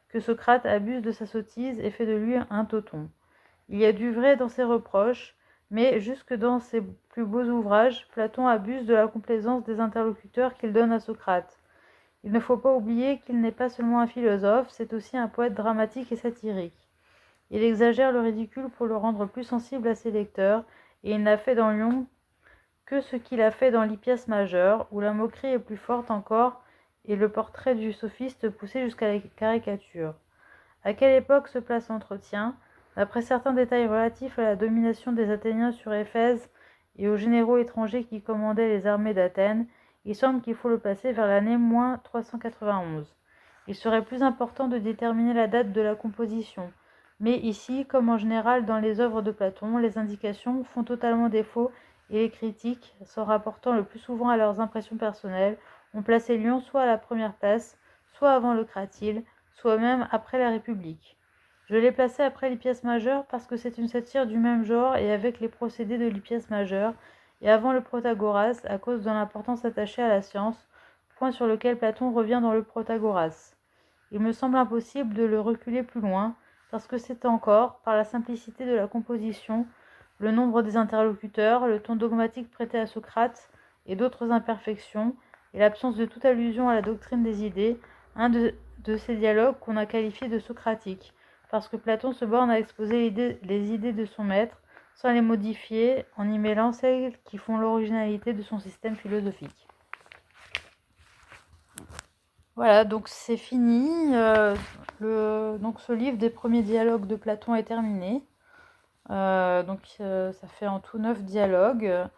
que Socrate abuse de sa sottise et fait de lui un tauton. Il y a du vrai dans ses reproches, mais jusque dans ses plus beaux ouvrages, Platon abuse de la complaisance des interlocuteurs qu'il donne à Socrate. Il ne faut pas oublier qu'il n'est pas seulement un philosophe, c'est aussi un poète dramatique et satirique. Il exagère le ridicule pour le rendre plus sensible à ses lecteurs, et il n'a fait dans Lyon que ce qu'il a fait dans l'Hippias majeur, où la moquerie est plus forte encore et le portrait du sophiste poussé jusqu'à la caricature. À quelle époque se place l'entretien ? D'après certains détails relatifs à la domination des Athéniens sur Éphèse et aux généraux étrangers qui commandaient les armées d'Athènes, il semble qu'il faut le placer vers l'année -391. Il serait plus important de déterminer la date de la composition, mais ici, comme en général dans les œuvres de Platon, les indications font totalement défaut et les critiques, s'en rapportant le plus souvent à leurs impressions personnelles, ont placé Lyon soit à la première place, soit avant le Cratyle, soit même après la République. Je l'ai placé après l'Hippias majeur parce que c'est une satire du même genre et avec les procédés de l'Hippias majeur, et avant le Protagoras à cause de l'importance attachée à la science, point sur lequel Platon revient dans le Protagoras. Il me semble impossible de le reculer plus loin, parce que c'est encore, par la simplicité de la composition, le nombre des interlocuteurs, le ton dogmatique prêté à Socrate et d'autres imperfections, et l'absence de toute allusion à la doctrine des idées, un de ces dialogues qu'on a qualifiés de socratiques, parce que Platon se borne à exposer les idées de son maître, sans les modifier, en y mêlant celles qui font l'originalité de son système philosophique. Voilà, donc c'est fini. Donc ce livre des premiers dialogues de Platon est terminé. Ça fait en tout 9 dialogues.